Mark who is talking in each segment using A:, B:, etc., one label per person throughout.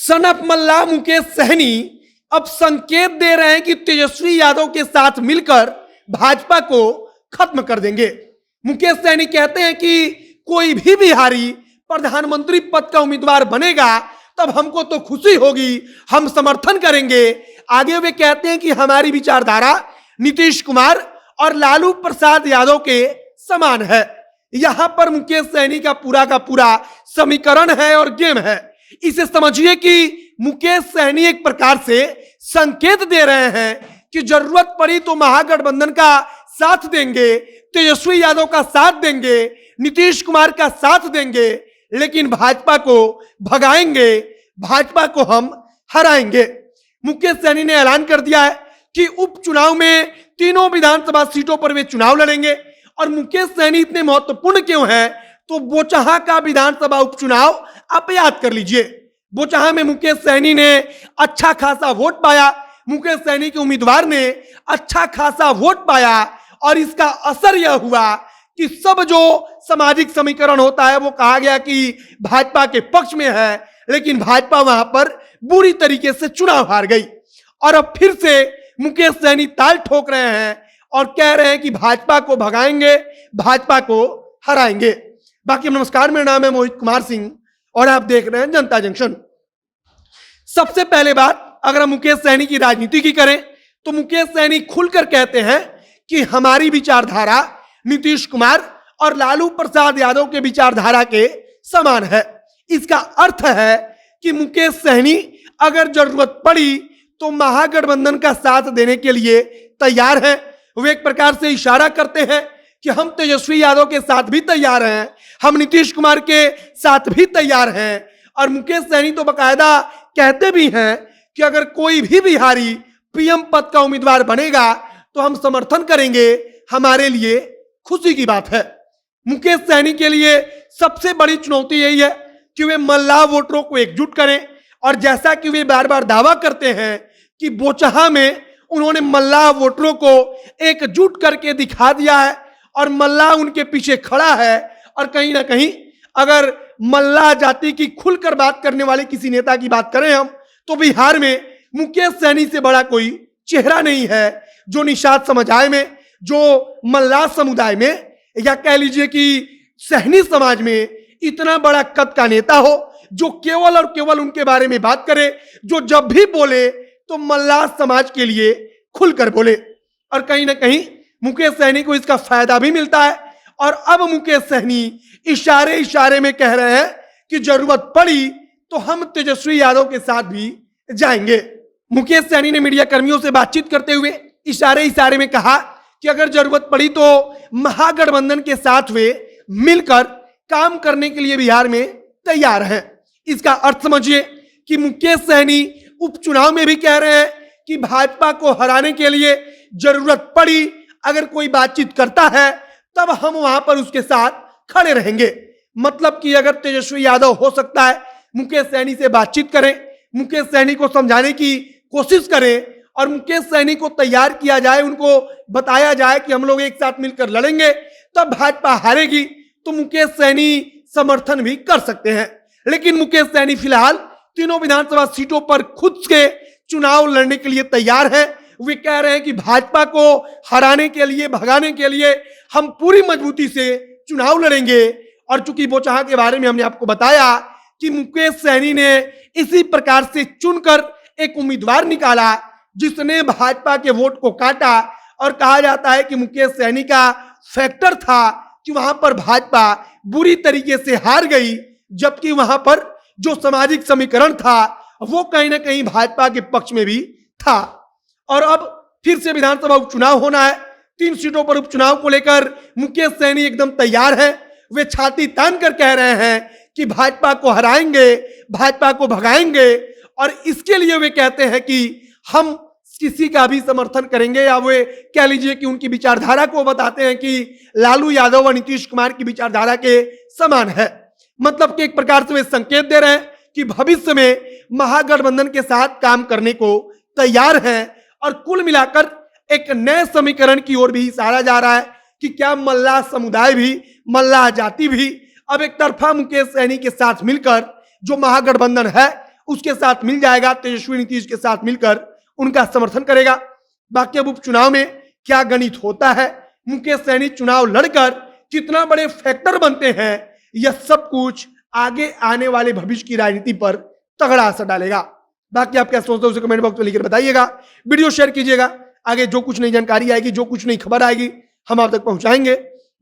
A: Snuff मल्ला मुकेश सहनी अब संकेत दे रहे हैं कि तेजस्वी यादव के साथ मिलकर भाजपा को खत्म कर देंगे। मुकेश सहनी कहते हैं कि कोई भी बिहारी प्रधानमंत्री पद का उम्मीदवार बनेगा तब हमको तो खुशी होगी, हम समर्थन करेंगे। आगे वे कहते हैं कि हमारी विचारधारा नीतीश कुमार और लालू प्रसाद यादव के समान है। यहां पर मुकेश सहनी का पूरा समीकरण है और गेम है। इसे समझिए कि मुकेश सहनी एक प्रकार से संकेत दे रहे हैं कि जरूरत पड़ी तो महागठबंधन का साथ देंगे, तेजस्वी यादव का साथ देंगे, नीतीश कुमार का साथ देंगे, लेकिन भाजपा को भगाएंगे, भाजपा को हम हराएंगे। मुकेश सहनी ने ऐलान कर दिया है कि उपचुनाव में तीनों विधानसभा सीटों पर वे चुनाव लड़ेंगे। और मुकेश सहनी इतने महत्वपूर्ण क्यों है, तो बोचहा का विधानसभा उपचुनाव आप याद कर लीजिए। बोचहा में मुकेश सहनी ने अच्छा खासा वोट पाया, मुकेश सहनी के उम्मीदवार ने अच्छा खासा वोट पाया और इसका असर यह हुआ कि सब जो सामाजिक समीकरण होता है वो कहा गया कि भाजपा के पक्ष में है, लेकिन भाजपा वहां पर बुरी तरीके से चुनाव हार गई। और अब फिर से मुकेश सहनी ताल ठोक रहे हैं और कह रहे हैं कि भाजपा को भगाएंगे, भाजपा को हराएंगे। बाकी नमस्कार, मेरा नाम है मोहित कुमार सिंह और आप देख रहे हैं जनता जंक्शन। सबसे पहले बात, अगर हम मुकेश सहनी की राजनीति की करें तो मुकेश सहनी खुलकर कहते हैं कि हमारी विचारधारा नीतीश कुमार और लालू प्रसाद यादव के विचारधारा के समान है। इसका अर्थ है कि मुकेश सहनी अगर जरूरत पड़ी तो महागठबंधन का साथ देने के लिए तैयार हैं। वे एक प्रकार से इशारा करते हैं कि हम तेजस्वी यादव के साथ भी तैयार हैं, हम नीतीश कुमार के साथ भी तैयार हैं। और मुकेश सहनी तो बकायदा कहते भी हैं कि अगर कोई भी बिहारी पीएम पद का उम्मीदवार बनेगा तो हम समर्थन करेंगे, हमारे लिए खुशी की बात है। मुकेश सहनी के लिए सबसे बड़ी चुनौती यही है कि वे मल्लाह वोटरों को एकजुट करें। और जैसा कि वे बार बार दावा करते हैं कि बोचहा में उन्होंने मल्लाह वोटरों को एकजुट करके दिखा दिया है और मल्लाह उनके पीछे खड़ा है। और कहीं ना कहीं अगर मल्लाह जाति की खुलकर बात करने वाले किसी नेता की बात करें हम, तो बिहार में मुकेश सहनी से बड़ा कोई चेहरा नहीं है जो निषाद समुदाय में, जो मल्लाह समुदाय में, या कह लीजिए कि सहनी समाज में इतना बड़ा कद का नेता हो जो केवल और केवल उनके बारे में बात करे, जो जब भी बोले तो मल्लाह समाज के लिए खुलकर बोले। और कहीं ना कहीं मुकेश सहनी को इसका फायदा भी मिलता है। और अब मुकेश सहनी इशारे में कह रहे हैं कि जरूरत पड़ी तो हम तेजस्वी यादव के साथ भी जाएंगे। मुकेश सहनी ने मीडिया कर्मियों से बातचीत करते हुए इशारे में कहा कि अगर जरूरत पड़ी तो महागठबंधन के साथ वे मिलकर काम करने के लिए बिहार में तैयार हैं। इसका अर्थ समझिए कि मुकेश सहनी उपचुनाव में भी कह रहे हैं कि भाजपा को हराने के लिए जरूरत पड़ी अगर कोई बातचीत करता है तब हम वहां पर उसके साथ खड़े रहेंगे। मतलब कि अगर तेजस्वी यादव हो सकता है मुकेश सहनी से बातचीत करें, मुकेश सहनी को समझाने की कोशिश करें और मुकेश सहनी को तैयार किया जाए, उनको बताया जाए कि हम लोग एक साथ मिलकर लड़ेंगे तब भाजपा हारेगी, तो मुकेश सहनी समर्थन भी कर सकते हैं। लेकिन मुकेश सहनी फिलहाल तीनों विधानसभा सीटों पर खुद के चुनाव लड़ने के लिए तैयार हैं। वे कह रहे हैं कि भाजपा को हराने के लिए, भगाने के लिए हम पूरी मजबूती से चुनाव लड़ेंगे। और चूंकि बोचहा के बारे में हमने आपको बताया कि मुकेश सहनी ने इसी प्रकार से चुनकर एक उम्मीदवार निकाला जिसने भाजपा के वोट को काटा। और कहा जाता है कि मुकेश सहनी का फैक्टर था कि वहां पर भाजपा बुरी तरीके से हार गई, जबकि वहां पर जो सामाजिक समीकरण था वो कहीं ना कहीं भाजपा के पक्ष में भी था। और अब फिर से विधानसभा उपचुनाव होना है। 3 सीटों पर उपचुनाव को लेकर मुकेश सहनी एकदम तैयार है। वे छाती तान कर कह रहे हैं कि भाजपा को हराएंगे, भाजपा को भगाएंगे। और इसके लिए वे कहते हैं कि हम किसी का भी समर्थन करेंगे, या वे कह लीजिए कि उनकी विचारधारा को बताते हैं कि लालू यादव और नीतीश कुमार की विचारधारा के समान है। मतलब कि एक प्रकार से वे संकेत दे रहे हैं कि भविष्य में महागठबंधन के साथ काम करने को तैयार हैं। और कुल मिलाकर एक नए समीकरण की ओर भी इशारा जा रहा है कि क्या मल्लाह समुदाय भी, मल्लाह जाति भी अब एक तरफा मुकेश सहनी के साथ मिलकर जो महागठबंधन है उसके साथ मिल जाएगा, तेजस्वी नीतीश के साथ मिलकर उनका समर्थन करेगा। बाकी अब उपचुनाव में क्या गणित होता है, मुकेश सहनी चुनाव लड़कर कितना बड़े फैक्टर बनते हैं, यह सब कुछ आगे आने वाले भविष्य की राजनीति पर तगड़ा असर डालेगा। बाकी आप क्या सोचते हो उसे कमेंट बॉक्स में लिखकर बताइएगा। वीडियो शेयर कीजिएगा, आगे जो कुछ नई जानकारी आएगी, जो कुछ नई खबर आएगी, हम आप तक पहुंचाएंगे।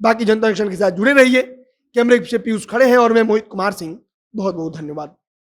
A: बाकी जनता एक्शन के साथ जुड़े रहिए। कैमरे से पीयूष खड़े हैं और मैं मोहित कुमार सिंह। बहुत बहुत धन्यवाद।